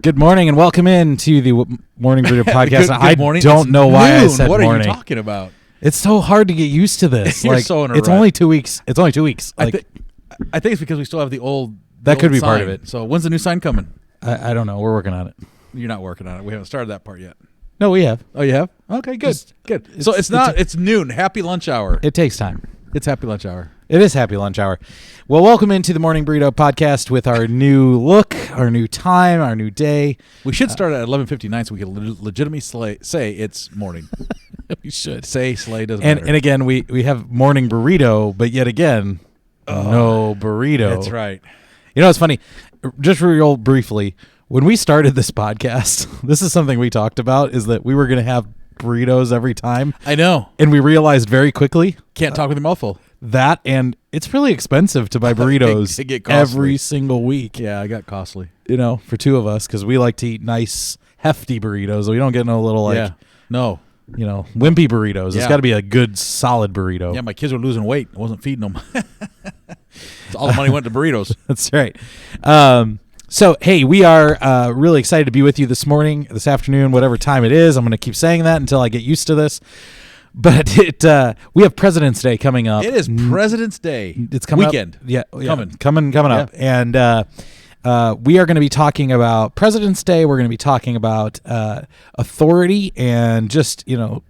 Good morning and welcome in to the Morning Burrito Podcast. Good morning. I don't know why I said what morning. What are you talking about? It's so hard to get used to this. You're like, so in a it's rut. only 2 weeks. It's only 2 weeks. I Like, think it's because we still have the old. That could be sign. part of it. So when's the new sign coming? I don't know. We're working on it. You're not working on it. We haven't started that part yet. No, we have. Oh, you have? Okay, good. Good. it's- So it's noon. Happy lunch hour. It takes time. It's happy lunch hour. It is happy lunch hour. Well, welcome into the Morning Burrito Podcast with our new look, our new time, our new day. We should start at 11:59 so we can legitimately say it's morning. We should. Say slay doesn't And matter. again, we have Morning Burrito, but yet again, no burrito. That's right. You know, it's funny. Just real briefly, when we started this podcast, this is something we talked about, is that we were going to have burritos every time. I know. And we realized very quickly Can't talk with your mouth full. that, and it's really expensive to buy burritos They get costly. every single week, Yeah, I got costly. you know, for two of us, because we like to eat nice, hefty burritos. We don't get no little, like, yeah. No. you know, wimpy burritos. It's Yeah. got to be a good, solid burrito. Yeah, my kids were losing weight. I wasn't feeding them. All the money went to burritos. That's right. So, hey, we are really excited to be with you this morning, this afternoon, whatever time it is. I'm going to keep saying that until I get used to this. But we have President's Day coming up. It is President's Day. It's coming weekend. up. Yeah, coming Yeah. up. And we are going to be talking about President's Day. We're going to be talking about authority and just, you know,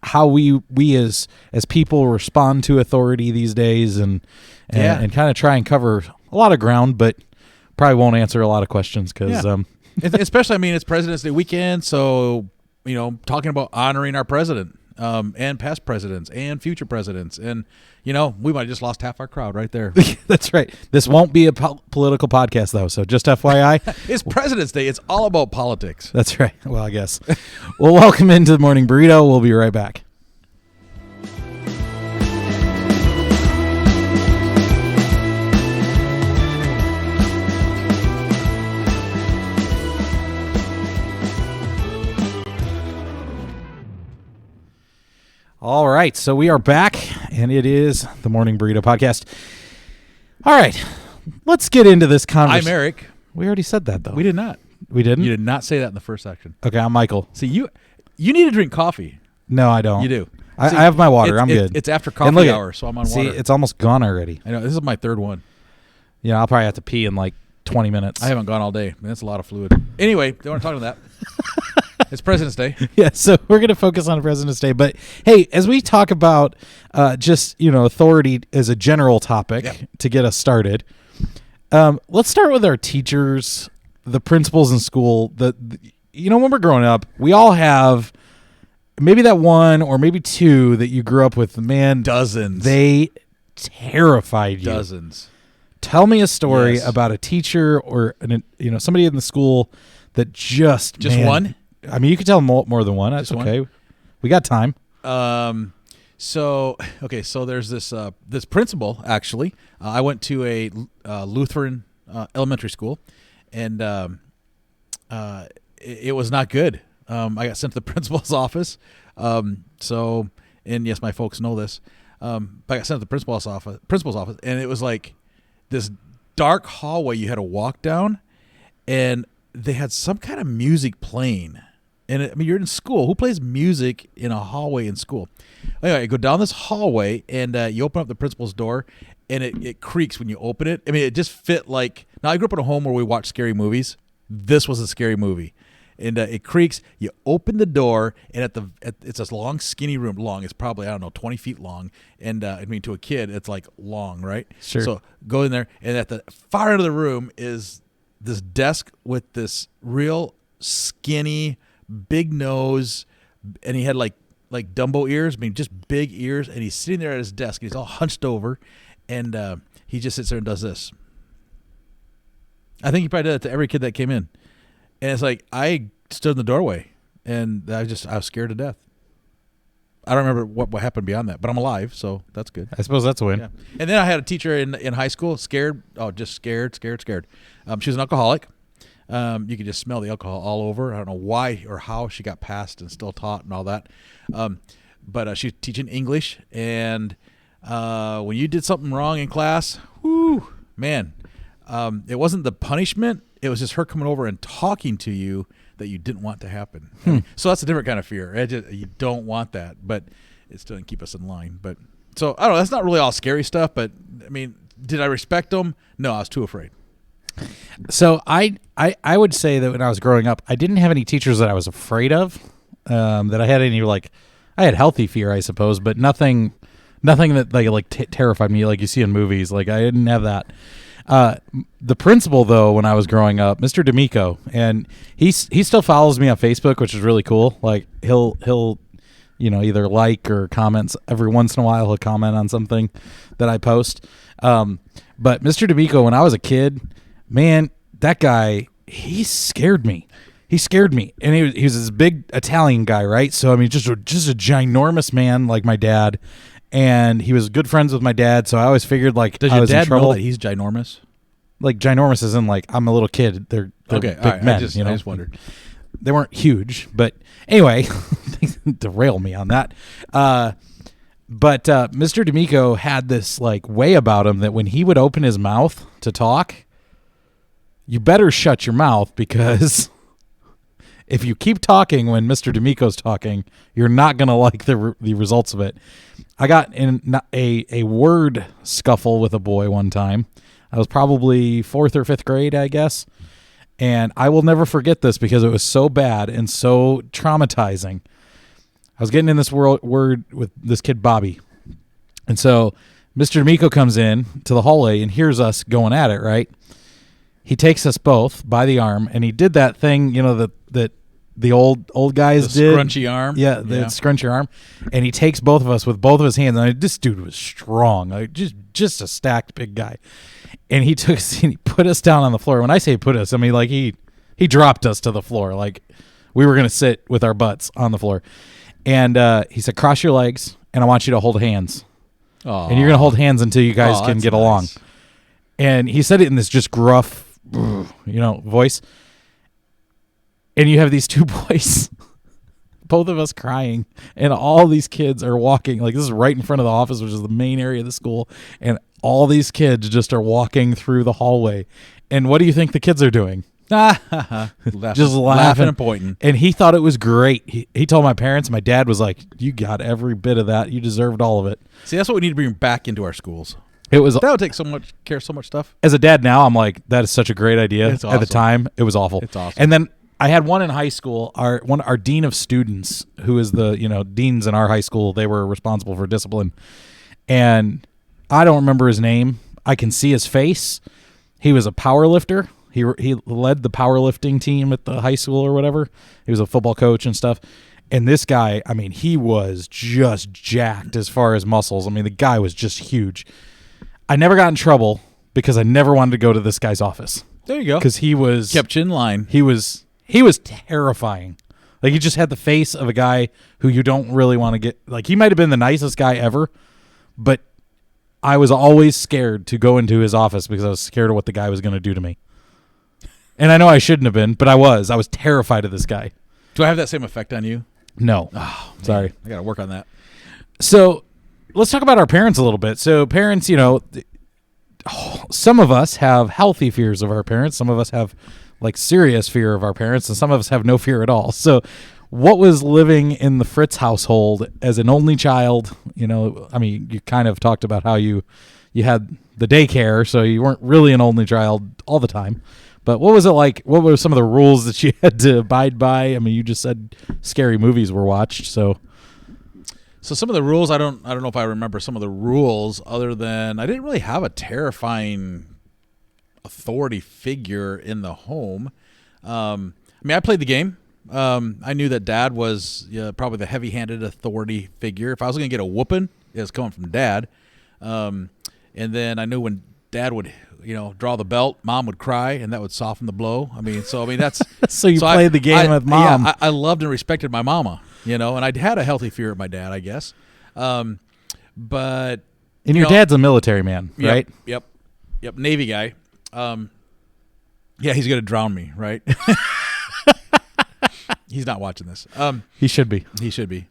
how we as people respond to authority these days, and kind of try and cover a lot of ground, but probably won't answer a lot of questions because Especially, I mean, it's President's Day weekend, so, you know, talking about honoring our president, and past presidents and future presidents. And, you know, we might have just lost half our crowd right there. that's right. This won't be a political podcast, though, so just FYI. It's President's Day. It's all about politics. That's right. Well, I guess. Well, welcome into the Morning Burrito. We'll be right back. All right, so we are back, and it is the Morning Burrito Podcast. All right, let's get into this conversation. I'm Eric. We already said that, though. We did not. We didn't? You did not say that in the first section. Okay, I'm Michael. See, you need to drink coffee. No, I don't. You do. I See, have my water. I'm it's- good. It's after And coffee look at- hour, so I'm on See, water. it's almost gone already. I know. This is my third one. You know, I'll probably have to pee in like 20 minutes. I haven't gone all day. That's a lot of fluid. Anyway, don't want to talk about that. It's President's Day. Yeah, so we're going to focus on President's Day. But, hey, as we talk about just, you know, authority as a general topic Yep. to get us started, let's start with our teachers, the principals in school. You know, when we're growing up, we all have maybe that one or maybe two that you grew up with. Man, Dozens. they terrified you. Dozens. Tell me a story Yes. about a teacher or somebody in the school that just man, one? I mean, you could tell more than one. That's Just one? okay. We got time. So there's this principal actually. I went to a Lutheran elementary school, and it was not good. I got sent to the principal's office. And yes, my folks know this. But I got sent to the principal's office, and it was like this dark hallway you had to walk down, and they had some kind of music playing. And I mean, you're in school. Who plays music in a hallway in school? Anyway, you go down this hallway, and you open up the principal's door, and it creaks when you open it. I mean, it just fit like. Now, I grew up in a home where we watched scary movies. This was a scary movie, and it creaks. You open the door, and it's this long, skinny room. Long, it's probably 20 feet long, and I mean, to a kid, it's like long, right? Sure. So go in there, and at the far end of the room is this desk with this real skinny, big nose, and he had like Dumbo ears. I mean, just big ears, and he's sitting there at his desk. And he's all hunched over, and he just sits there and does this. I think he probably did that to every kid that came in, and it's like I stood in the doorway, and I was scared to death. I don't remember what happened beyond that, but I'm alive, so that's good. I suppose that's a win. Yeah. And then I had a teacher in high school, scared. Oh, just scared. She was an alcoholic. You could just smell the alcohol all over. I don't know why or how she got passed and still taught and all that. But she was teaching English, and when you did something wrong in class, whoo, man, it wasn't the punishment. it was just her coming over and talking to you that you didn't want to happen. So that's a different kind of fear. You don't want that, but it still didn't keep us in line. But so I don't know. That's not really all scary stuff. But I mean, did I respect them? No, I was too afraid. So I would say that when I was growing up, I didn't have any teachers that I was afraid of. That I had any I had healthy fear, I suppose, but nothing that terrified me like you see in movies. Like I didn't have that. The principal, though, when I was growing up, Mr. D'Amico, and he still follows me on Facebook, which is really cool. Like he'll either like or comments every once in a while. He'll comment on something that I post. But Mr. D'Amico, when I was a kid, man, that guy, he scared me. He scared me, and he was this big Italian guy, right? So I mean, just a ginormous man like my dad, and he was good friends with my dad. So I always figured like, does I your was in dad trouble. know that he's ginormous? Like ginormous as in like I'm a little kid. They're Okay, big all right. men. I just wondered. They weren't huge, but anyway, derail me on that. But Mr. D'Amico had this like way about him that when he would open his mouth to talk, you better shut your mouth, because if you keep talking when Mr. D'Amico's talking, you're not going to like the results of it. I got in a word scuffle with a boy one time. I was probably 4th or 5th grade, I guess. And I will never forget this because it was so bad and so traumatizing. I was getting in this word with this kid, Bobby. And so Mr. D'Amico comes in to the hallway and hears us going at it, right? He takes us both by the arm, and he did that thing, that the old guys the did. Scrunchy arm. Yeah, scrunch your arm. And he takes both of us with both of his hands. And this dude was strong, like just a stacked big guy. And he took us and he put us down on the floor. When I say put us, I mean like he dropped us to the floor, like we were gonna sit with our butts on the floor. And he said, "Cross your legs, and I want you to hold hands. Aww. And you're gonna hold hands until you guys can that's get along." nice. And he said it in this just gruff, voice. And you have these two boys, both of us crying, and all these kids are walking. Like, this is right in front of the office, which is the main area of the school. And all these kids just are walking through the hallway. And what do you think the kids are doing? Just laughing and pointing. And he thought it was great. He told my parents. My dad was like, "You got every bit of that. You deserved all of it." See, that's what we need to bring back into our schools. It was, that would take so much stuff. as a dad now, I'm like, that is such a great idea. It's At the awesome. time, it was awful. It's awesome. And then I had one in high school. Our dean of students, who is the deans in our high school, they were responsible for discipline. And I don't remember his name. I can see his face. He was a power lifter. He led the powerlifting team at the high school or whatever. He was a football coach and stuff. And this guy, I mean, he was just jacked as far as muscles. I mean, the guy was just huge. I never got in trouble because I never wanted to go to this guy's office. There you go. Because he was kept you in line. He was terrifying. Like, he just had the face of a guy who you don't really want to get. Like, he might have been the nicest guy ever, but I was always scared to go into his office because I was scared of what the guy was going to do to me. And I know I shouldn't have been, but I was. I was terrified of this guy. Do I have that same effect on you? No. Oh, sorry. I got to work on that. So let's talk about our parents a little bit. So parents, some of us have healthy fears of our parents. Some of us have like serious fear of our parents, and some of us have no fear at all. So what was living in the Fritz household as an only child? I mean, you kind of talked about how you had the daycare, so you weren't really an only child all the time. But what was it like? What were some of the rules that you had to abide by? I mean, you just said scary movies were watched, so some of the rules, I don't know if I remember some of the rules other than I didn't really have a terrifying authority figure in the home. I mean, I played the game. I knew that Dad was probably the heavy-handed authority figure. If I was going to get a whooping, it was coming from Dad. And then I knew when Dad would draw the belt, Mom would cry, and that would soften the blow. That's so you played the game with Mom. Yeah, I loved and respected my mama, and I'd had a healthy fear of my dad, I guess. But and your dad's a military man, right? Yep, Navy guy. Yeah, he's gonna drown me, right? He's not watching this. He should be. He should be.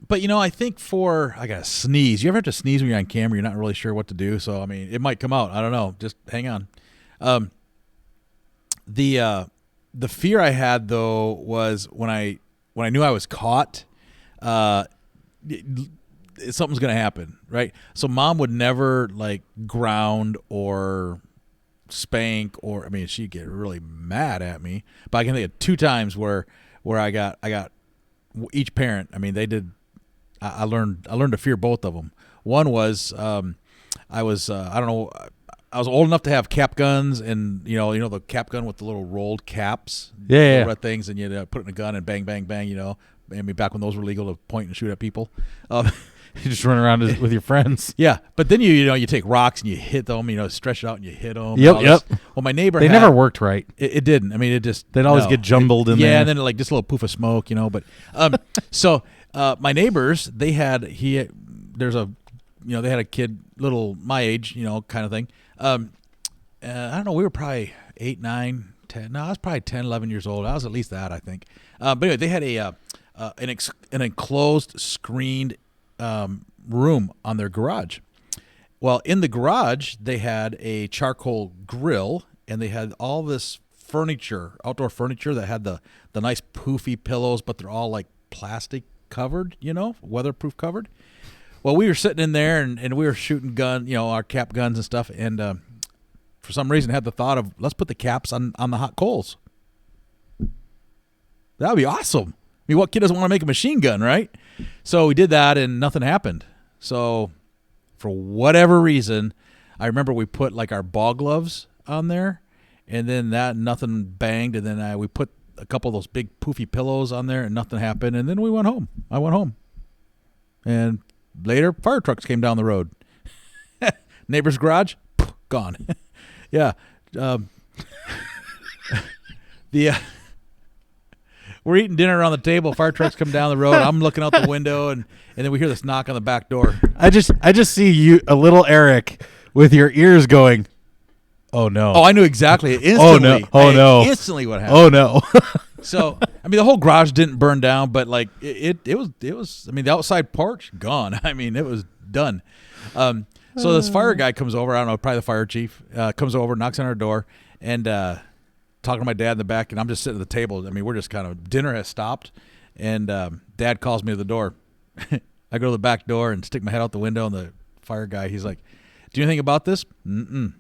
But I think I gotta sneeze. You ever have to sneeze when you're on camera? You're not really sure what to do. So it might come out. I don't know. Just hang on. The fear I had though was when I knew I was caught, something's gonna happen, right? So mom would never like ground or spank, or I mean she'd get really mad at me. But I can think of 2 times where I got each parent. I mean they did. I learned to fear both of them. One was I was I don't know. I was old enough to have cap guns, and you know the cap gun with the little rolled caps, Yeah. red things, and you put it in a gun and bang, bang, bang. I mean back when those were legal to point and shoot at people. You just run around with your friends. Yeah, but then you take rocks and you hit them, stretch it out and you hit them. Yep. Well, my neighbor They never worked right. It didn't. I mean, it just They'd always get jumbled in there. Yeah, and then like just a little poof of smoke, But so my neighbors, they had they had a kid little my age, kind of thing. I don't know. We were probably 8, 9, 10. No, I was probably 10, 11 years old. I was at least that, I think. But anyway, they had an enclosed, screened room on their garage. Well, in the garage, they had a charcoal grill, and they had all this furniture, outdoor furniture that had the nice poofy pillows, but they're all like plastic covered, weatherproof covered. Well, we were sitting in there and we were shooting our cap guns and stuff, and for some reason had the thought of let's put the caps on the hot coals. That would be awesome. I mean, what kid doesn't want to make a machine gun, right? So we did that, and nothing happened. So for whatever reason, I remember we put like our ball gloves on there, and then nothing banged, and then we put a couple of those big poofy pillows on there, and nothing happened, and then we went home. I went home, and later fire trucks came down the road. Neighbor's garage, gone. Yeah. We're eating dinner around the table. Fire trucks come down the road. I'm looking out the window, and then we hear this knock on the back door. I just see you, a little Eric, with your ears going, "Oh no!" Oh, I knew exactly. Instantly. Oh no! Instantly, what happened? Oh no! So, I mean, the whole garage didn't burn down, but like it was. I mean, the outside porch gone. I mean, it was done. So this fire guy comes over. I don't know, probably the fire chief comes over, knocks on our door, and talking to my dad in the back, and I'm just sitting at the table. I mean, we're just kind of dinner has stopped, and Dad calls me to the door. I go to the back door and stick my head out the window, and the fire guy, he's like, "Do you know anything about this?" Mm-mm.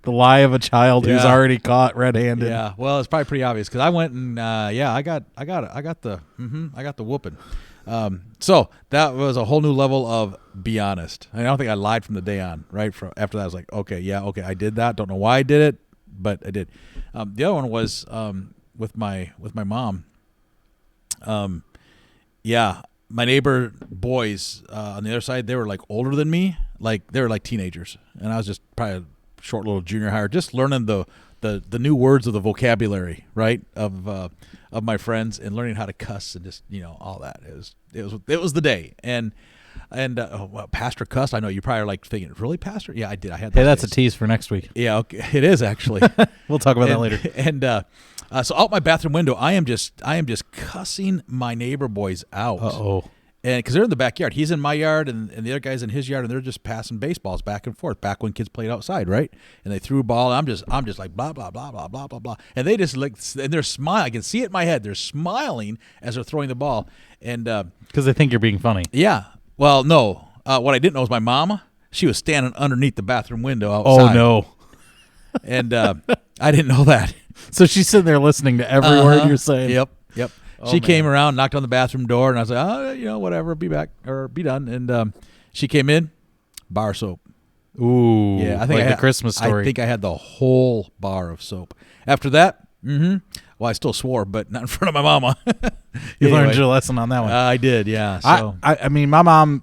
The lie of a child who's already caught red-handed. Yeah, well, it's probably pretty obvious because I went and I got the whooping. So that was a whole new level of be honest. I don't think I lied from the day on. Right after that, I was like, okay, I did that. Don't know why I did it, but I did. The other one was with my mom. My neighbor boys on the other side, they were like older than me, like they were like teenagers, and I was just probably a short little junior hire, just learning the new words of the vocabulary, right, of my friends, and learning how to cuss and just all that. It was the day, and Pastor cussed. I know you probably are like thinking, really, Pastor? Yeah, I did. I had. Hey, that's a tease for next week. Yeah, okay. It is actually. We'll talk about that later. And so out my bathroom window, I am just cussing my neighbor boys out. Uh-oh. And because they're in the backyard, he's in my yard, and the other guy's in his yard, and they're just passing baseballs back and forth. Back when kids played outside, right? And they threw a ball. And I'm just like blah blah blah blah blah blah blah, and they just like, and they're smiling. I can see it in my head. They're smiling as they're throwing the ball, and because they think you're being funny. Yeah. Well, no. What I didn't know was my mama. She was standing underneath the bathroom window outside. Oh no. And I didn't know that. So she's sitting there listening to every word you're saying. Yep. She came around, knocked on the bathroom door, and I was like, whatever, be back or be done. And she came in, bar soap. Ooh, yeah, I think the Christmas story. I think I had the whole bar of soap. After that, well, I still swore, but not in front of my mama. You learned your lesson on that one. I did, yeah. So I mean, my mom.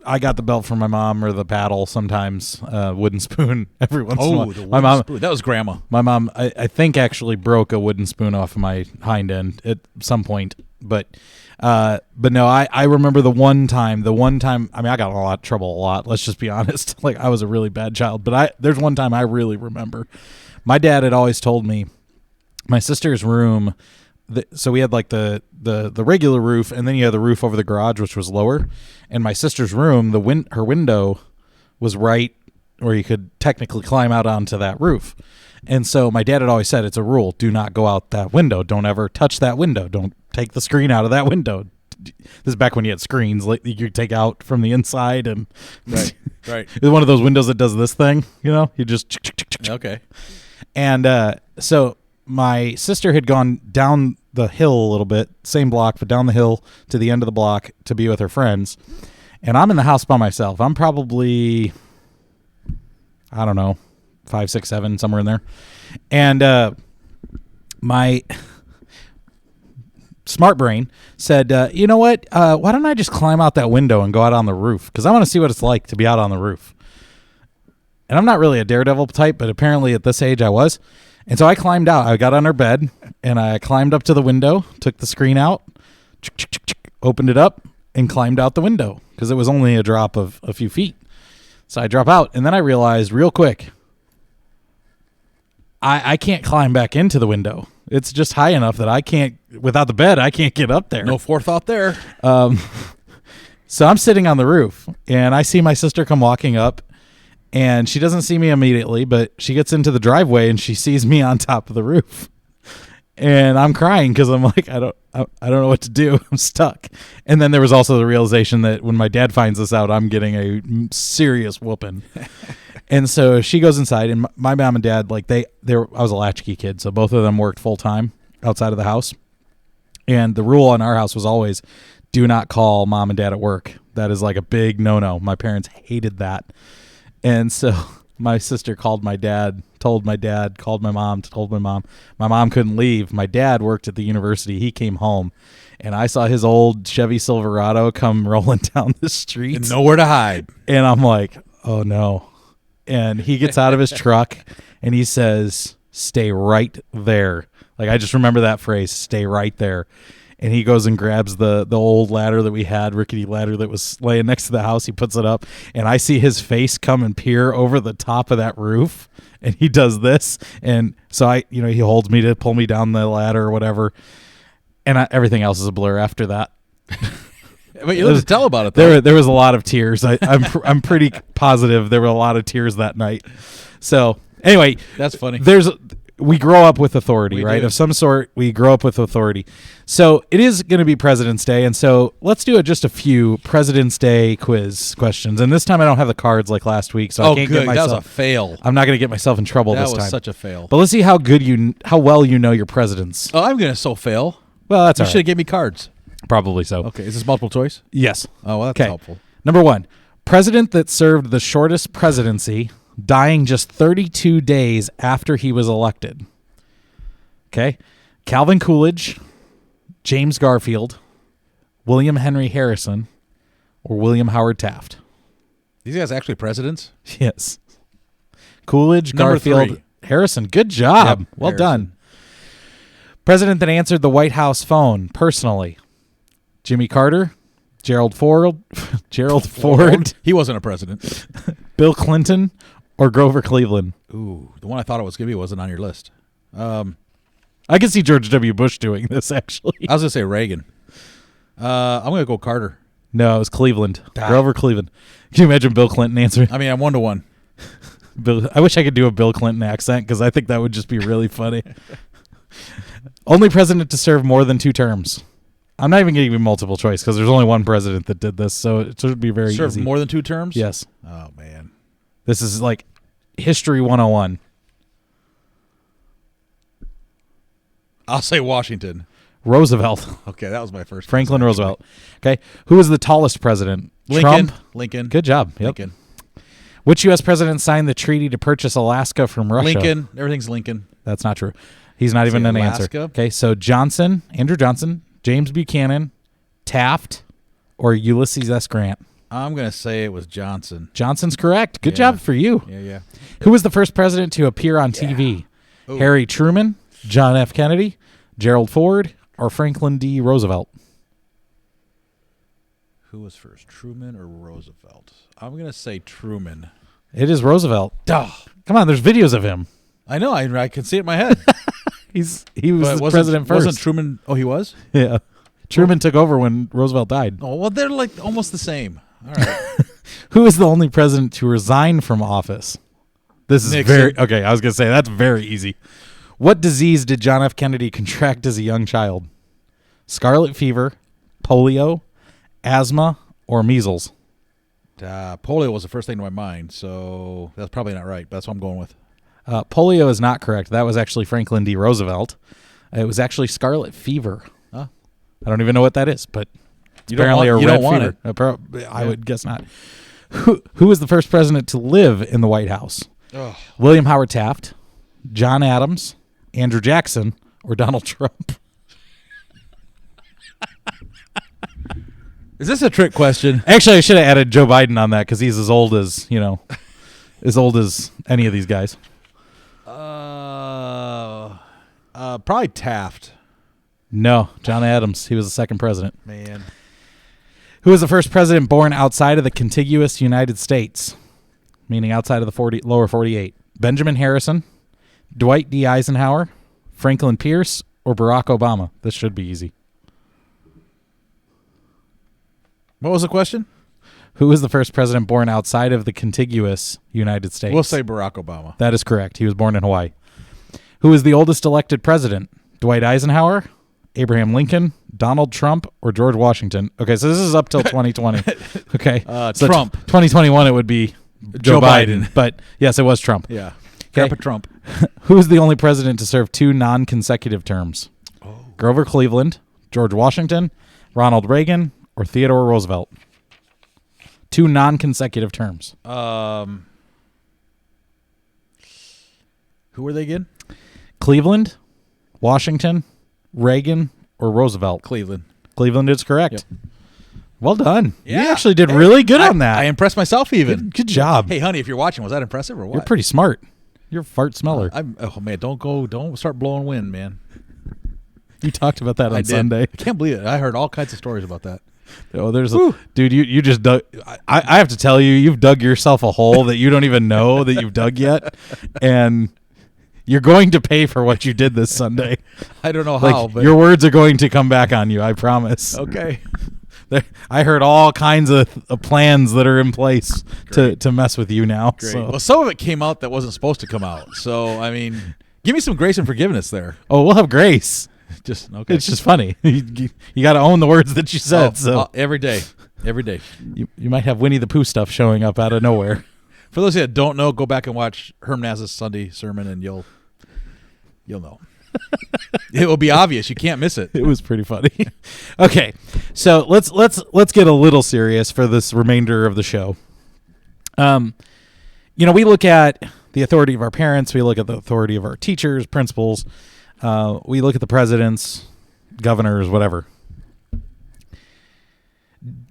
I got the belt from my mom, or the paddle sometimes, wooden spoon every once in a while. The wooden spoon. That was grandma. My mom, I think, actually broke a wooden spoon off of my hind end at some point. But no, I remember the one time, I mean, I got in a lot of trouble a lot. Let's just be honest. Like, I was a really bad child. But there's one time I really remember. My dad had always told me my sister's room, so we had like the regular roof, and then you had the roof over the garage, which was lower. And my sister's room, her window was right where you could technically climb out onto that roof. And so my dad had always said it's a rule: do not go out that window. Don't ever touch that window. Don't take the screen out of that window. This is back when you had screens like you could take out from the inside, and Right. it's one of those windows that does this thing. You just Okay. And so my sister had gone down the hill a little bit, same block, but down the hill to the end of the block to be with her friends. And I'm in the house by myself. I'm probably, I don't know, 5, 6, 7, somewhere in there. And my smart brain said, you know what? Why don't I just climb out that window and go out on the roof? Because I want to see what it's like to be out on the roof. And I'm not really a daredevil type, but apparently at this age I was. And so I climbed out. I got on her bed, and I climbed up to the window, took the screen out, opened it up, and climbed out the window because it was only a drop of a few feet. So I drop out, and then I realized real quick, I can't climb back into the window. It's just high enough that I can't, without the bed, I can't get up there. No forethought there. So I'm sitting on the roof, and I see my sister come walking up, and she doesn't see me immediately, but she gets into the driveway, and she sees me on top of the roof. And I'm crying because I'm like, I don't know what to do. I'm stuck. And then there was also the realization that when my dad finds this out, I'm getting a serious whooping. And so she goes inside, and my mom and dad, like I was a latchkey kid, so both of them worked full time outside of the house. And the rule in our house was always, do not call mom and dad at work. That is like a big no-no. My parents hated that. And so my sister called my dad, told my dad, called my mom, told my mom. My mom couldn't leave. My dad worked at the university. He came home, and I saw his old Chevy Silverado come rolling down the street. And nowhere to hide. And I'm like, oh, no. And he gets out of his truck, and he says, stay right there. Like, I just remember that phrase, stay right there. And he goes and grabs the old ladder that we had, rickety ladder that was laying next to the house. He puts it up, and I see his face come and peer over the top of that roof, and he does this. And so he holds me to pull me down the ladder or whatever, and everything else is a blur after that. But you have to tell about it, though. There was a lot of tears. I'm pretty positive there were a lot of tears that night. So anyway, That's funny. We grow up with authority, We right? do. Of some sort, we grow up with authority. So it is going to be President's Day, and so let's do just a few President's Day quiz questions. And this time I don't have the cards like last week, so I can't good. get myself. That was a fail. I'm not going to get myself in trouble That this was time. such a fail. But let's see how well you know your presidents. Oh, I'm going to fail. Well, that's You all should have right. given me cards. Probably so. Okay, is this multiple choice? Yes. Oh, well, that's Okay. helpful. Number 1, president that served the shortest presidency, dying just 32 days after he was elected. Okay. Calvin Coolidge, James Garfield, William Henry Harrison, or William Howard Taft. These guys actually presidents? Yes. Coolidge, Number Garfield, 3. Harrison. Good job. Yep, Well Harrison. done. President that answered the White House phone personally. Jimmy Carter, Gerald Ford, He wasn't a president. Bill Clinton, or Grover Cleveland. Ooh, the one I thought it was going to be wasn't on your list. I can see George W. Bush doing this, actually. I was going to say Reagan. I'm going to go Carter. No, it was Cleveland. Ah. Grover Cleveland. Can you imagine Bill Clinton answering? I mean, I'm 1-1. I wish I could do a Bill Clinton accent because I think that would just be really funny. Only president to serve more than 2 terms. I'm not even going to give you multiple choice because there's only one president that did this, so it should be very Served easy. more than 2 terms? Yes. Oh, man. This is like history 101. I'll say Washington. Roosevelt. Okay, that was my first. Franklin guess, Roosevelt. Okay. Who was the tallest president? Lincoln. Trump? Lincoln. Good job. Yep. Lincoln. Which U.S. president signed the treaty to purchase Alaska from Russia? Lincoln. Everything's Lincoln. That's not true. He's not even Say an answer. Alaska? Okay, so Johnson, Andrew Johnson, James Buchanan, Taft, or Ulysses S. Grant? I'm going to say it was Johnson. Johnson's correct. Good Yeah. job for you. Yeah. Who was the first president to appear on TV? Ooh. Harry Truman, John F. Kennedy, Gerald Ford, or Franklin D. Roosevelt? Who was first, Truman or Roosevelt? I'm going to say Truman. It is Roosevelt. Duh. Come on, there's videos of him. I know. I can see it in my head. He was But the wasn't- president first. Wasn't Truman? Oh, he was? Yeah. Truman took over when Roosevelt died. Oh, well, they're like almost the same. All right. Who is the only president to resign from office? This is Nixon. very okay. I was gonna say that's very easy. What disease did John F. Kennedy contract as a young child? Scarlet fever, polio, asthma, or measles? Polio was the first thing to my mind, so that's probably not right. But that's what I'm going with. Polio is not correct. That was actually Franklin D. Roosevelt. It was actually scarlet fever. Huh? I don't even know what that is, but it's You don't apparently want- you a red don't want fever. I would guess not. Who was the first president to live in the White House? Oh, William Howard Taft, John Adams, Andrew Jackson, or Donald Trump? is this a trick question? Actually, I should have added Joe Biden on that because he's as old as as old as any of these guys. Probably Taft. No, John Adams. He was the second president. Man, Who was the first president born outside of the contiguous United States, meaning outside of the lower 48? Benjamin Harrison, Dwight D. Eisenhower, Franklin Pierce, or Barack Obama? This should be easy. what was the question? Who was the first president born outside of the contiguous United States? We'll say Barack Obama. That is correct. He was born in Hawaii. Who is the oldest elected president? Dwight Eisenhower, Abraham Lincoln, Donald Trump, or George Washington? Okay, so this is up till 2020. Okay. So Trump. 2021, it would be Joe Biden. But yes, it was Trump. Yeah. Okay. Grandpa Trump. Who is the only president to serve 2 non-consecutive terms? Grover Cleveland, George Washington, Ronald Reagan, or Theodore Roosevelt? 2 non-consecutive terms. Who were they again? Cleveland, Washington, Reagan, or Roosevelt? Cleveland. Cleveland is correct. Yep. Well done. Yeah. You actually did really good on that. I impressed myself even. Good job. Hey, honey, if you're watching, was that impressive or what? You're pretty smart. You're a fart smeller. Oh man, don't start blowing wind, man. You talked about that I on did. Sunday. I can't believe it. I heard all kinds of stories about that. Oh, there's a dude. You just dug. I have to tell you, you've dug yourself a hole that you don't even know that you've dug yet, and you're going to pay for what you did this Sunday. I don't know Like how, but your words are going to come back on you. I promise. okay. I heard all kinds of plans that are in place to mess with you now. Great. So. Well, some of it came out that wasn't supposed to come out. So I mean, give me some grace and forgiveness there. Oh, we'll have grace. Just okay. It's just funny. You got to own the words that you said. Every day, every day. You might have Winnie the Pooh stuff showing up out of nowhere. For those that don't know, go back and watch Herm Naz's Sunday sermon, and you'll know. It will be obvious. You can't miss it. It was pretty funny. Okay, so let's get a little serious for this remainder of the show. We look at the authority of our parents. We look at the authority of our teachers, principals. We look at the presidents, governors, whatever.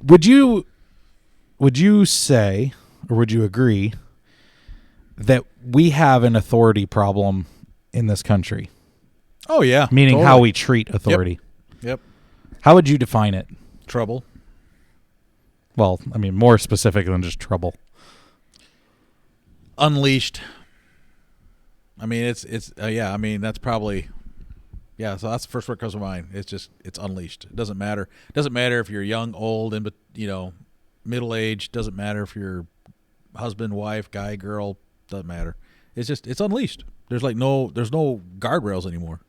Would you say, or would you agree, that we have an authority problem in this country? Oh yeah, Meaning totally. how we treat authority. Yep. How would you define it? Trouble. Well, I mean, more specific than just trouble. Unleashed. I mean, it's yeah. I mean, that's probably So that's the first word that comes to mind. It's unleashed. It doesn't matter. It doesn't matter if you're young, old, and middle aged. Doesn't matter if you're husband, wife, guy, girl. Doesn't matter. It's unleashed. There's no guardrails anymore.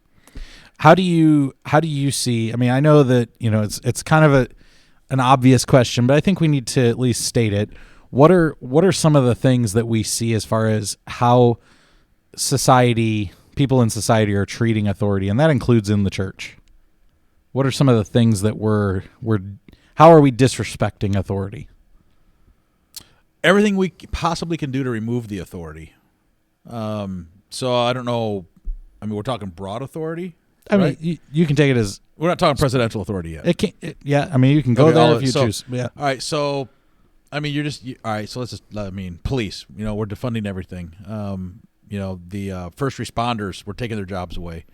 How do you see? I mean, I know that it's kind of an obvious question, but I think we need to at least state it. What are some of the things that we see as far as how people in society are treating authority, and that includes in the church? What are some of the things that how are we disrespecting authority? Everything we possibly can do to remove the authority. So I don't know. I mean, we're talking broad authority. I right? mean, you can take it as We're not talking presidential authority yet. yeah. I mean, you can go Okay, there if you choose. Yeah. All right. So, I mean, all right. So let's just. I mean, police. We're defunding everything. The first responders, we're taking their jobs away.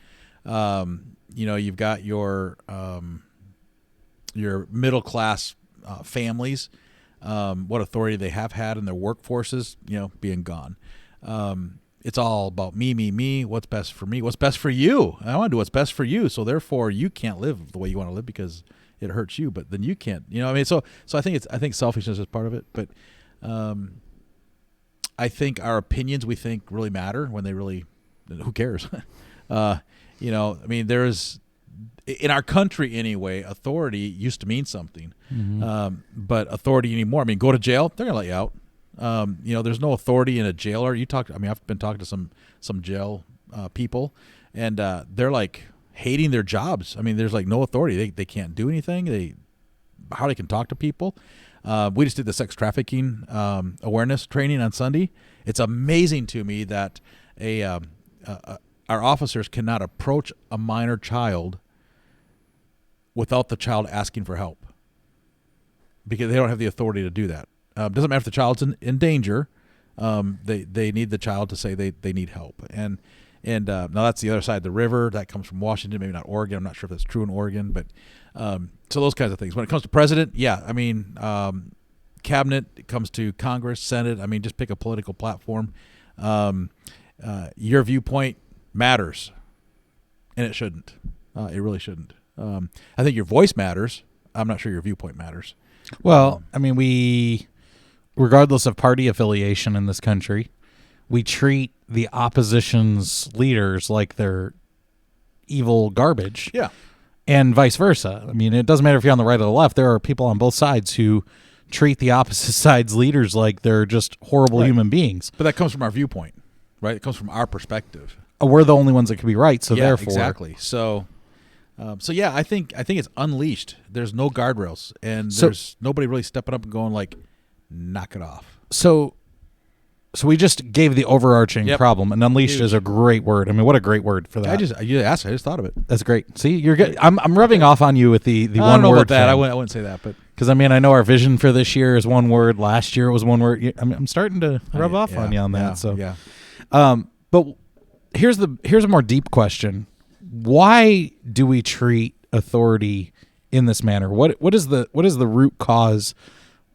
You've got your middle class families. What authority they have had in their workforces, being gone. It's all about me, what's best for me, what's best for you. I want to do what's best for you. So therefore you can't live the way you want to live because it hurts you, but then you can't, so I think selfishness is part of it. But I think our opinions we think really matter when they really, who cares? I mean, there's in our country anyway, authority used to mean something, but authority anymore. I mean, go to jail, they're gonna let you out. There's no authority in a jailer. I've been talking to some jail people, and they're like hating their jobs. I mean, there's like no authority. They can't do anything. How they can talk to people. We just did the sex trafficking awareness training on Sunday. It's amazing to me that our officers cannot approach a minor child without the child asking for help, because they don't have the authority to do that. Doesn't matter if the child's in danger. They need the child to say they need help. And now that's the other side of the river. That comes from Washington, maybe not Oregon. I'm not sure if that's true in Oregon, but so those kinds of things. When it comes to president, yeah, I mean, cabinet, it comes to Congress, Senate. I mean, just pick a political platform. Your viewpoint matters, and it shouldn't. It really shouldn't. I think your voice matters. I'm not sure your viewpoint matters. Well, I mean, we, regardless of party affiliation in this country, we treat the opposition's leaders like they're evil garbage. Yeah. And vice versa. I mean, it doesn't matter if you're on the right or the left. There are people on both sides who treat the opposite side's leaders like they're just horrible human beings. But that comes from our viewpoint, right? It comes from our perspective. We're the only ones that can be right, so therefore. Exactly. So yeah, I think it's unleashed. There's no guardrails, and there's nobody really stepping up and going like, knock it off. So we just gave the overarching problem, and unleashed is a great word. I mean, what a great word for that. I just thought of it. That's great. See, you're good. I'm rubbing off on you with the one word. I don't know about that. I wouldn't say that, but because I mean, I know our vision for this year is one word. Last year it was one word. I'm starting to rub off on you on that. But here's a more deep question. Why do we treat authority in this manner? What is the root cause,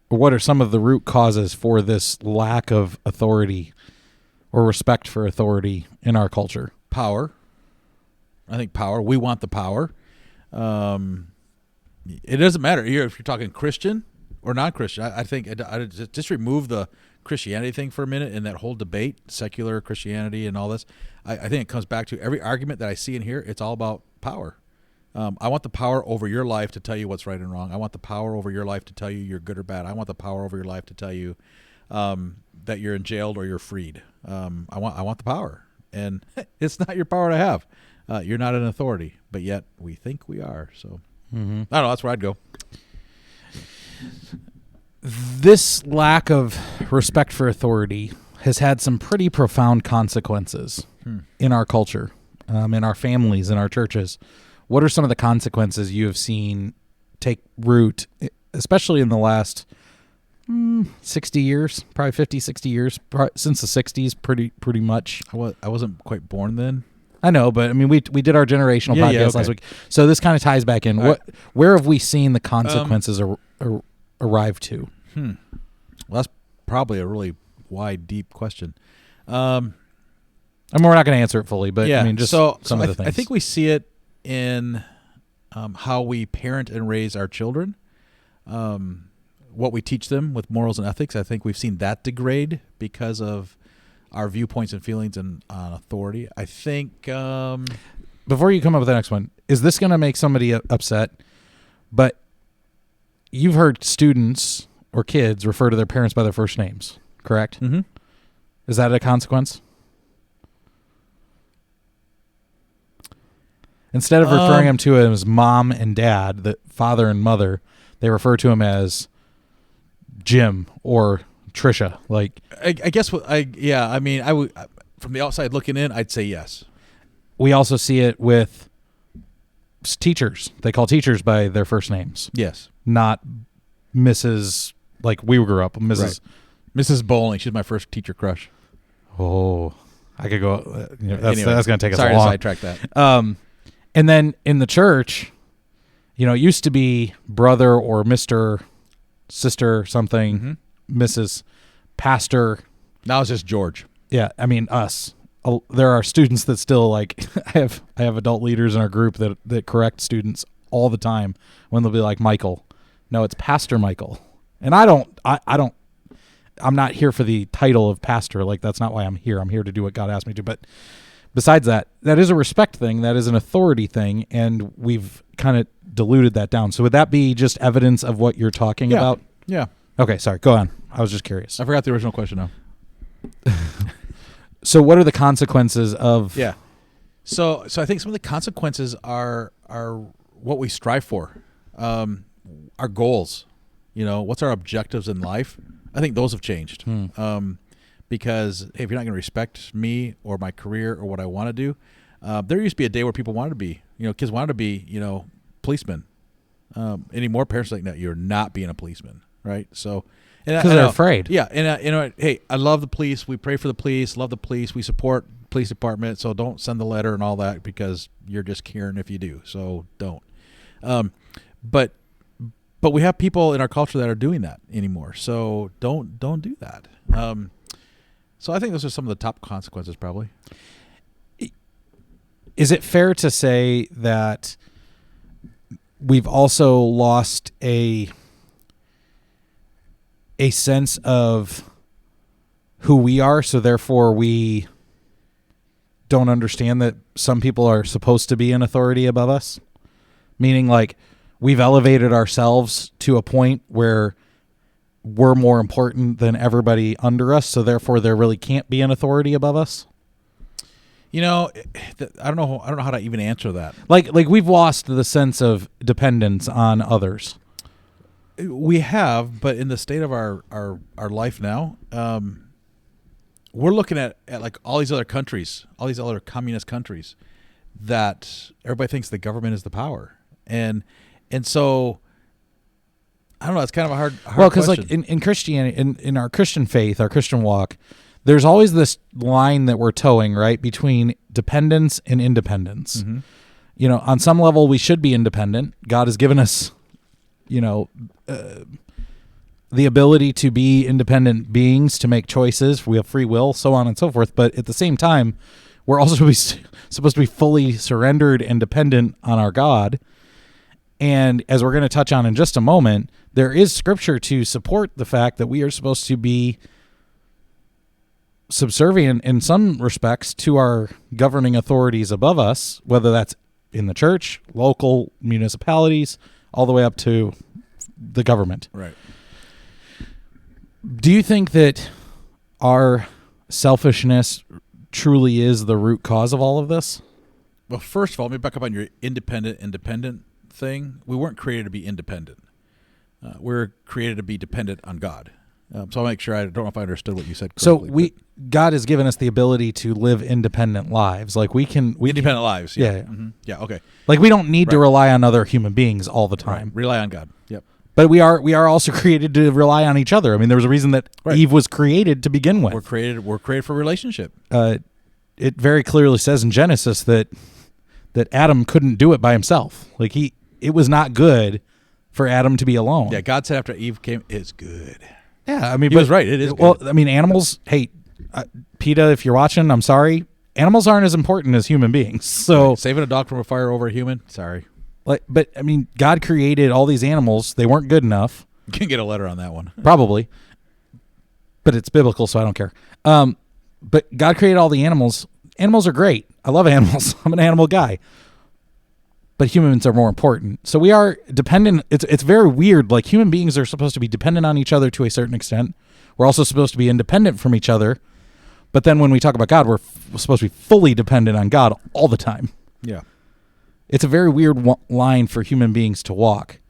or what are some of the root causes for this lack of authority or respect for authority in our culture? Power. I think power. We want the power. It doesn't matter if you're talking Christian or non-Christian. I think I just remove the Christianity thing for a minute in that whole debate, secular Christianity and all this. I think it comes back to every argument that I see in here. It's all about power. I want the power over your life to tell you what's right and wrong. I want the power over your life to tell you you're good or bad. I want the power over your life to tell you that you're in jail or you're freed. I want the power, and it's not your power to have. You're not an authority, but yet we think we are. So I don't know. That's where I'd go. This lack of respect for authority has had some pretty profound consequences in our culture, in our families, in our churches. What are some of the consequences you have seen take root, especially in the last 60 years, probably 50, 60 years, since the 60s, pretty much? I wasn't quite born then. I know, but I mean, we did our generational podcast last week, so this kind of ties back in. Where have we seen the consequences arrive to? Well, that's probably a really wide, deep question. I mean, we're not going to answer it fully, but I mean, just some of the things. I think we see it in how we parent and raise our children, what we teach them with morals and ethics. I think we've seen that degrade because of our viewpoints and feelings on authority. I think... Before you come up with the next one, is this going to make somebody upset? But you've heard students or kids refer to their parents by their first names, correct? Mm-hmm. Is that a consequence? Instead of referring them to him as mom and dad, the father and mother, they refer to him as Jim or Trisha. Like, I guess I mean, I would, from the outside looking in, I'd say yes. We also see it with teachers. They call teachers by their first names. Yes. Not Mrs. like we grew up, Mrs. Right. Mrs. Bowling. She's my first teacher crush. Oh, I could go. That's Anyway, going to take us a sorry long. to sidetrack that. And then in the church, it used to be brother or Mr., sister, something, Mrs., pastor. Now it's just George. Yeah, I mean us. There are students that still like. I have adult leaders in our group that correct students all the time when they'll be like Michael. No, it's Pastor Michael. And I don't I'm not here for the title of pastor. Like, that's not why I'm here. I'm here to do what God asked me to. But besides that, that is a respect thing. That is an authority thing. And we've kind of diluted that down. So would that be just evidence of what you're talking about? Yeah. Okay, sorry. Go on. I was just curious. I forgot the original question now. So what are the consequences of... Yeah. So I think some of the consequences are what we strive for, our goals. You know, what's our objectives in life? I think those have changed. Because hey, if you're not going to respect me or my career or what I want to do, there used to be a day where people wanted to be, kids wanted to be, policemen. Anymore, parents are like, no, you're not being a policeman, right? So, because they're afraid. Yeah, and hey, I love the police. We pray for the police. Love the police. We support police department. So don't send the letter and all that because you're just caring if you do. So don't. But we have people in our culture that are doing that anymore. So don't do that. So I think those are some of the top consequences, probably. Is it fair to say that we've also lost a sense of who we are, so therefore we don't understand that some people are supposed to be in authority above us? Meaning, like, we've elevated ourselves to a point where we're more important than everybody under us, so therefore there really can't be an authority above us? I don't know how to even answer that. Like we've lost the sense of dependence on others. We have, but in the state of our life now, we're looking at like all these other countries, all these other communist countries, that everybody thinks the government is the power, and so I don't know. It's kind of a hard well, because question. like in Christianity, in our Christian faith, our Christian walk, there's always this line that we're towing, right, between dependence and independence. Mm-hmm. On some level, we should be independent. God has given us, the ability to be independent beings, to make choices. We have free will, so on and so forth. But at the same time, we're also supposed to be fully surrendered and dependent on our God. And as we're going to touch on in just a moment, there is scripture to support the fact that we are supposed to be subservient in some respects to our governing authorities above us, whether that's in the church, local municipalities, all the way up to the government. Right. Do you think that our selfishness truly is the root cause of all of this? Well, first of all, let me back up on your independent thing. We weren't created to be independent. We're created to be dependent on God. So I'll make sure, I don't know if I understood what you said correctly. So God has given us the ability to live independent lives. Like independent lives. Yeah. Yeah. Mm-hmm. Yeah. Okay. Like we don't need to rely on other human beings all the time. Right. Rely on God. Yep. But we are also created to rely on each other. I mean, there was a reason that Eve was created to begin with. We're created for relationship. It very clearly says in Genesis that Adam couldn't do it by himself. Like it was not good for Adam to be alone. Yeah. God said after Eve came, it's good. Yeah, I mean, he was right. It is good. Well, I mean, animals. Hey, PETA, if you're watching, I'm sorry. Animals aren't as important as human beings. So right. Saving a dog from a fire over a human. Sorry. But I mean, God created all these animals. They weren't good enough. You can get a letter on that one. Probably. But it's biblical, so I don't care. But God created all the animals. Animals are great. I love animals. I'm an animal guy. But humans are more important. So we are dependent. It's very weird. Like, human beings are supposed to be dependent on each other to a certain extent. We're also supposed to be independent from each other. But then when we talk about God, we're supposed to be fully dependent on God all the time. Yeah. It's a very weird line for human beings to walk.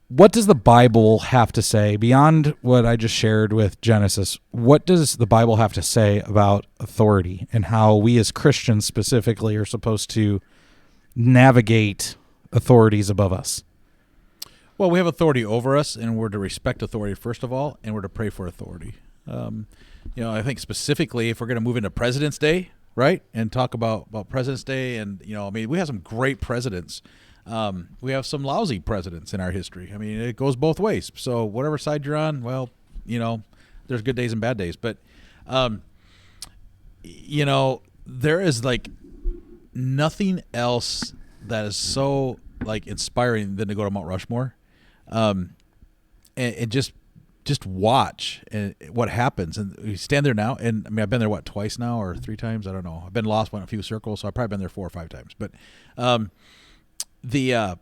What does the Bible have to say, beyond what I just shared with Genesis? What does the Bible have to say about authority and how we as Christians specifically are supposed to navigate authorities above us? Well, we have authority over us, and we're to respect authority first of all, and we're to pray for authority. I think specifically if we're going to move into President's Day, right, and talk about President's Day, and we have some great presidents. We have some lousy presidents in our history. I mean, it goes both ways. So whatever side you're on, well, there's good days and bad days. But, there is like nothing else that is so like inspiring than to go to Mount Rushmore, and just just watch and what happens. And you stand there now, and I mean, I've been there twice now or 3 times. I don't know. I've been lost in a few circles, so I've probably been there 4 or 5 times. But the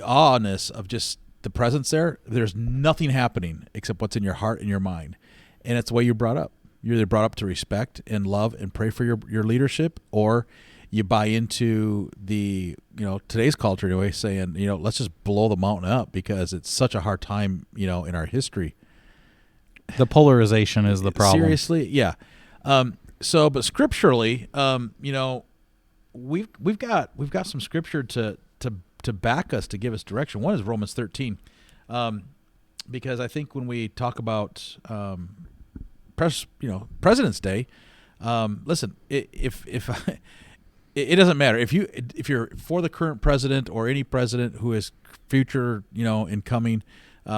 awness of just the presence there, there's nothing happening except what's in your heart and your mind, and it's the way you're brought up. You're either brought up to respect and love and pray for your leadership, or you buy into the, today's culture anyway, saying, let's just blow the mountain up because it's such a hard time, in our history. The polarization is the problem. Seriously, yeah. But scripturally, we've got some scripture to back us, to give us direction. One is Romans 13, because I think when we talk about President's Day, listen, if it doesn't matter if you're for the current president or any president who is future, incoming.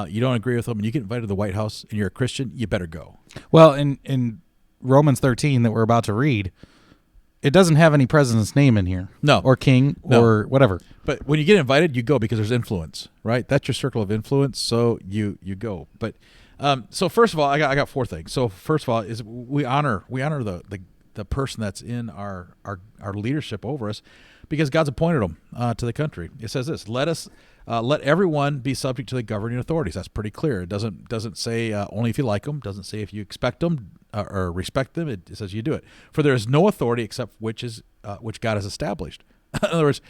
You don't agree with them, and you get invited to the White House, and you're a Christian, you better go. Well, in Romans 13 that we're about to read, it doesn't have any president's name in here. No. Or king, or whatever. But when you get invited, you go because there's influence, right? That's your circle of influence, so you go. But so first of all, I got 4 things. So first of all, is we honor the person that's in our leadership over us, because God's appointed them to the country. It says this: let everyone be subject to the governing authorities. That's pretty clear. It doesn't say only if you like them. Doesn't say if you expect them or respect them. It says you do it. For there is no authority except which God has established. In other words,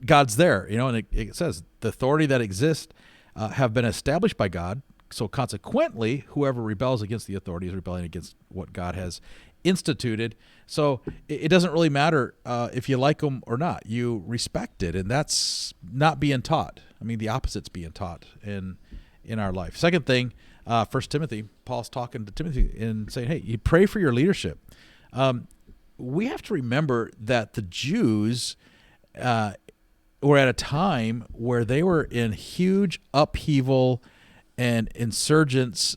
God's there, and it says the authority that exists have been established by God. So consequently, whoever rebels against the authority is rebelling against what God has instituted. So it doesn't really matter if you like them or not. You respect it, and that's not being taught. I mean, the opposite's being taught in our life. Second thing, 1 Timothy, Paul's talking to Timothy and saying, hey, you pray for your leadership. We have to remember that the Jews were at a time where they were in huge upheaval and insurgents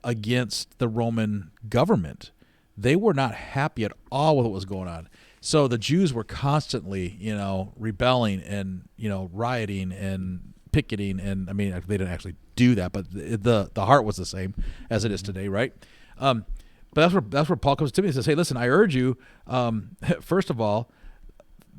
against the Roman government. They were not happy at all with what was going on. So the Jews were constantly, rebelling and, rioting and picketing. And I mean, they didn't actually do that, but the heart was the same as it is today, right? But that's where Paul comes to me and says, hey, listen, I urge you, first of all,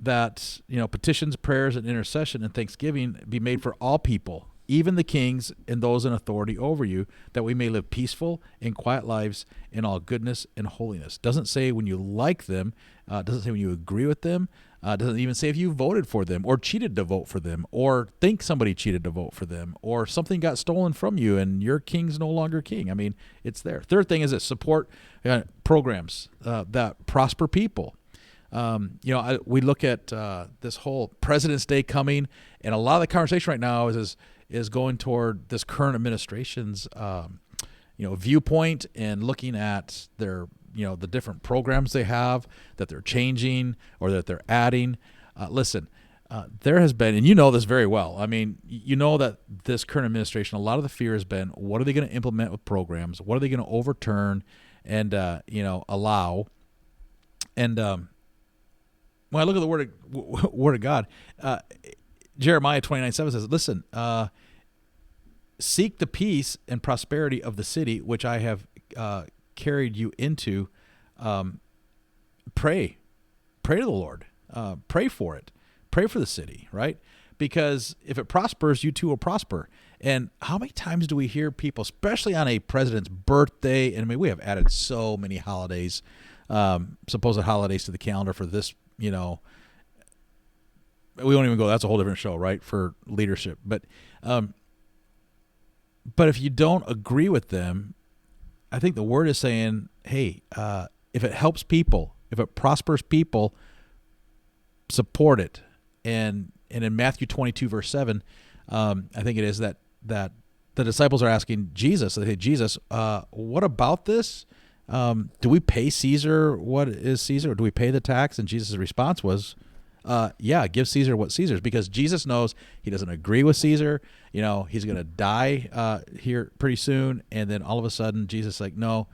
that, petitions, prayers, and intercession and thanksgiving be made for all people, even the kings and those in authority over you, that we may live peaceful and quiet lives in all goodness and holiness. Doesn't say when you like them, doesn't say when you agree with them, doesn't even say if you voted for them or cheated to vote for them or think somebody cheated to vote for them or something got stolen from you and your king's no longer king. I mean, it's there. Third thing is this: support programs that prosper people. We look at this whole President's Day coming, and a lot of the conversation right now is going toward this current administration's, viewpoint and looking at their, the different programs they have that they're changing or that they're adding. Listen, there has been, and you know this very well. I mean, that this current administration, a lot of the fear has been, what are they going to implement with programs? What are they going to overturn and, allow? And when I look at the word of God, Jeremiah 29:7 says, listen, seek the peace and prosperity of the city which I have carried you into. Pray to the Lord. Pray for it. Pray for the city, right? Because if it prospers, you too will prosper. And how many times do we hear people, especially on a president's birthday, and I mean, we have added so many holidays, supposed holidays to the calendar for this, we won't even go. That's a whole different show, right? For leadership. But if you don't agree with them, I think the word is saying, hey, if it helps people, if it prospers people, support it. And in Matthew 22, verse 7, I think it is that the disciples are asking Jesus, they say, Jesus, what about this? Do we pay Caesar what is Caesar, or do we pay the tax? And Jesus' response was, yeah, give Caesar what Caesar's, because Jesus knows he doesn't agree with Caesar. He's going to die here pretty soon. And then all of a sudden, Jesus is like, no,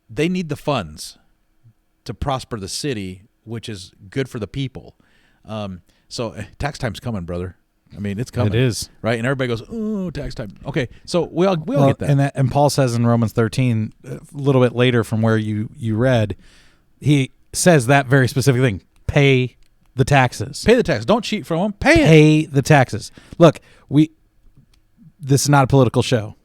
they need the funds to prosper the city, which is good for the people. So tax time's coming, brother. I mean, it's coming. It is. Right? And everybody goes, "Ooh, tax time." Okay, so we all Well, get that. And Paul says in Romans 13, a little bit later from where you read, he says that very specific thing: pay the taxes. Pay the tax. Don't cheat from them. Pay it. Pay the taxes. Look, this is not a political show,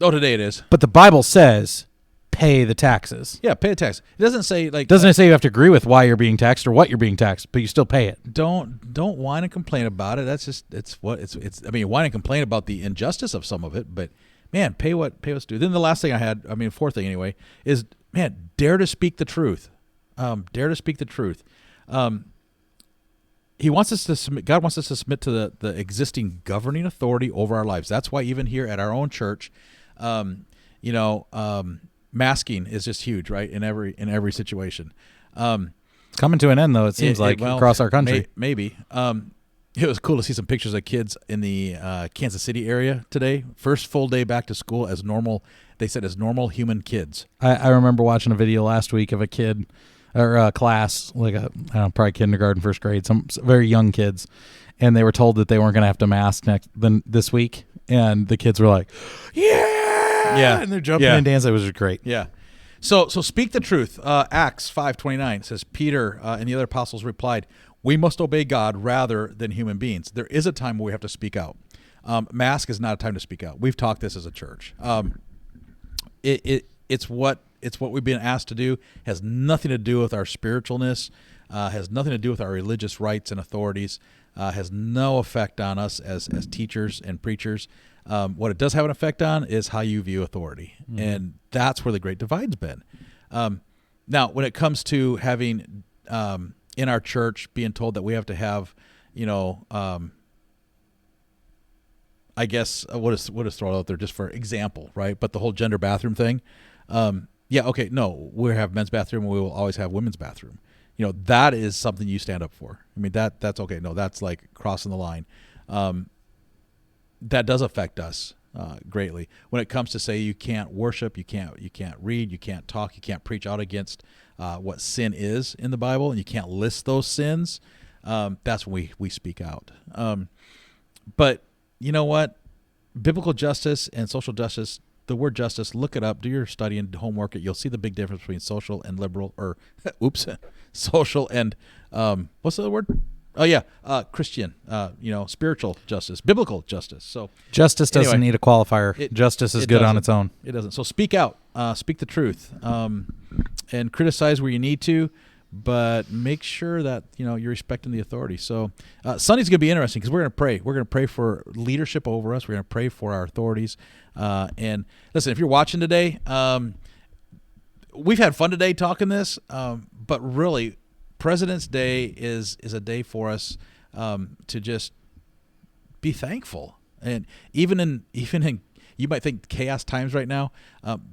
Oh, today it is. but the Bible says pay the taxes. Yeah, pay the tax. It doesn't say like Doesn't it say you have to agree with why you're being taxed or what you're being taxed, but you still pay it? don't whine and complain about it. That's just it's I mean, whine and complain about the injustice of some of it, but man, pay what's due. Then the last thing I had, I mean, fourth thing anyway, is man, dare to speak the truth. Dare to speak the truth. He wants us to submit. God wants us to submit to the existing governing authority over our lives. That's why even here at our own church, masking is just huge, right? In every situation. It's coming to an end, though, it seems across our country. Maybe. It was cool to see some pictures of kids in the Kansas City area today. First full day back to school as normal. They said as normal human kids. I remember watching a video last week of a kid or a class, like probably kindergarten, first grade, some very young kids, and they were told that they weren't going to have to mask this week, and the kids were like, "Yeah!" and they're jumping and dancing. It was just great. Yeah. So speak the truth. Acts 5:29 says, Peter and the other apostles replied, "We must obey God rather than human beings." There is a time where we have to speak out. Mask is not a time to speak out. We've talked this as a church. It's what we've been asked to do. Has nothing to do with our spiritualness. Has nothing to do with our religious rights and authorities. Has no effect on us as teachers and preachers. What it does have an effect on is how you view authority, and that's where the great divide's been. Now, when it comes to having in our church being told that we have to have, I guess what is thrown out there just for example, right? But the whole gender bathroom thing, no, we have men's bathroom, and we will always have women's bathroom. That is something you stand up for. I mean, that's okay. No, that's like crossing the line. That does affect us greatly when it comes to say you can't worship, you can't read, you can't talk, you can't preach out against what sin is in the Bible, and you can't list those sins. That's when we speak out. But you know what? Biblical justice and social justice, the word justice, look it up, do your study and homework. You'll see the big difference between social and liberal, or social and what's the other word? Oh yeah, Christian, spiritual justice, biblical justice. So justice doesn't need a qualifier. Justice is good on its own. It doesn't. So speak out, speak the truth, and criticize where you need to, but make sure that you're respecting the authority. So Sunday's going to be interesting because we're going to pray. We're going to pray for leadership over us. We're going to pray for our authorities. And listen, if you're watching today, we've had fun today talking this, but really, President's Day is a day for us to just be thankful, and even in you might think chaos times right now,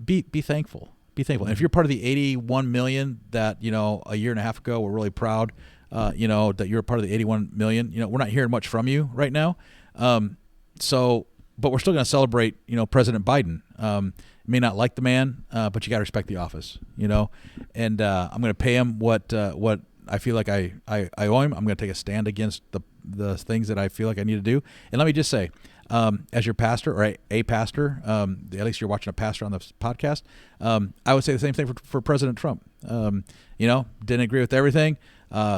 be thankful. Be thankful. And if you're part of the 81 million that a year and a half ago we're really proud, that you're a part of the 81 million. We're not hearing much from you right now, but we're still going to celebrate. President Biden. May not like the man, but you got to respect the office. And I'm going to pay him what I feel like I owe him. I'm going to take a stand against the things that I feel like I need to do. And let me just say, as your pastor or a pastor, at least you're watching a pastor on the podcast, I would say the same thing for President Trump. Didn't agree with everything,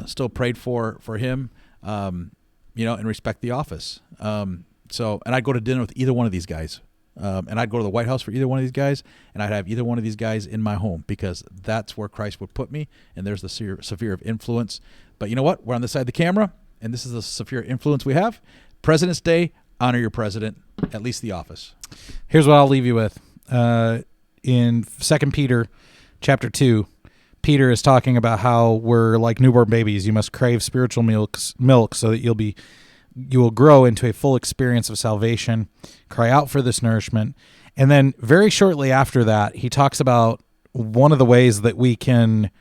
still prayed for him, and respect the office. And I'd go to dinner with either one of these guys. And I'd go to the White House for either one of these guys, and I'd have either one of these guys in my home because that's where Christ would put me, and there's the sphere of influence. But you know what? We're on this side of the camera, and this is the sphere of influence we have. President's Day, honor your president, at least the office. Here's what I'll leave you with. In 2 Peter chapter 2, Peter is talking about how we're like newborn babies. You must crave spiritual milk so that you will grow into a full experience of salvation. Cry out for this nourishment. And then very shortly after that, he talks about one of the ways that we can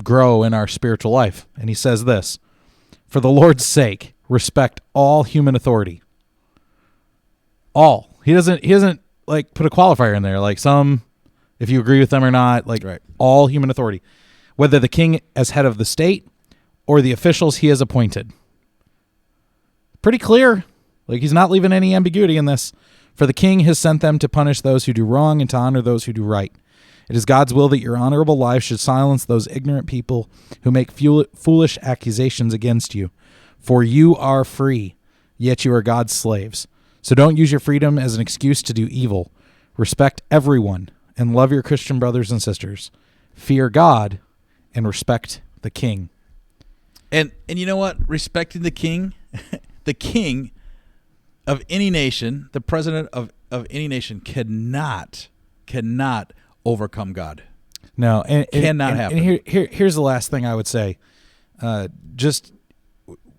grow in our spiritual life. And he says this: for the Lord's sake, respect all human authority. All. He doesn't like put a qualifier in there, like some, if you agree with them or not, like right. All human authority, whether the king as head of the state or the officials he has appointed. Pretty clear. Like, he's not leaving any ambiguity in this. For the king has sent them to punish those who do wrong and to honor those who do right. It is God's will that your honorable life should silence those ignorant people who make foolish accusations against you. For you are free, yet you are God's slaves. So don't use your freedom as an excuse to do evil. Respect everyone and love your Christian brothers and sisters. Fear God and respect the king. And you know what? Respecting the king, the king of any nation, the president of any nation cannot overcome God. No, and cannot happen. And here's the last thing I would say.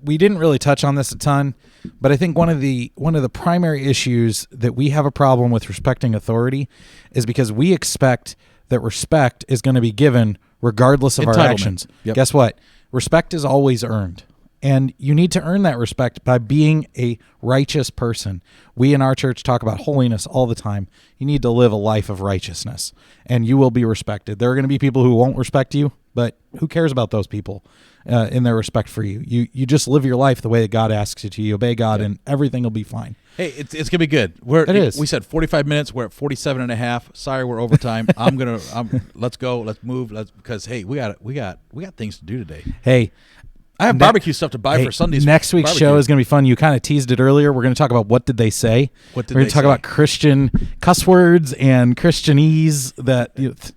We didn't really touch on this a ton, but I think one of the primary issues that we have a problem with respecting authority is because we expect that respect is going to be given regardless of our actions. Yep. Guess what? Respect is always earned. And you need to earn that respect by being a righteous person. We in our church talk about holiness all the time. You need to live a life of righteousness, and you will be respected. There are going to be people who won't respect you, but who cares about those people in their respect for you? You just live your life the way that God asks you to. You obey God, and everything will be fine. Hey, it's going to be good. It is. We said 45 minutes. We're at 47 and a half. Sorry, we're overtime. Let's go. Let's move. Because hey, we got things to do today. Hey, I have barbecue stuff to buy for Sunday's. Next week's barbecue. show is going to be fun. You kind of teased it earlier. We're going to talk about what did they say. What did We're going they to talk say? about Christian cuss words and Christianese that.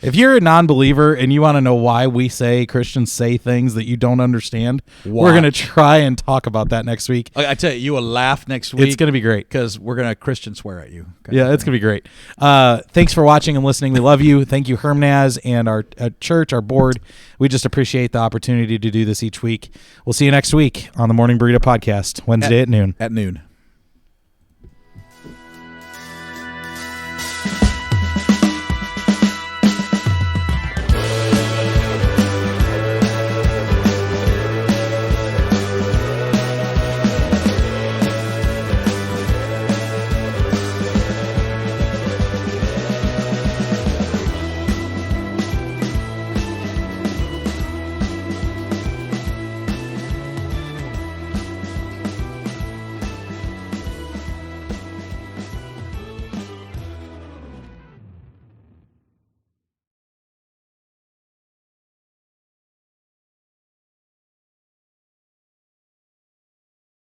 If you're a non-believer and you want to know why we say Christians say things that you don't understand, we're going to try and talk about that next week. I tell you will laugh next week. It's going to be great because we're going to Christian swear at you. Okay. Yeah, it's going to be great. Thanks for watching and listening. We love you. Thank you, Hermnaz, and our church, our board. We just appreciate the opportunity to do this each week. We'll see you next week on the Morning Burrito Podcast, Wednesday at noon. At noon.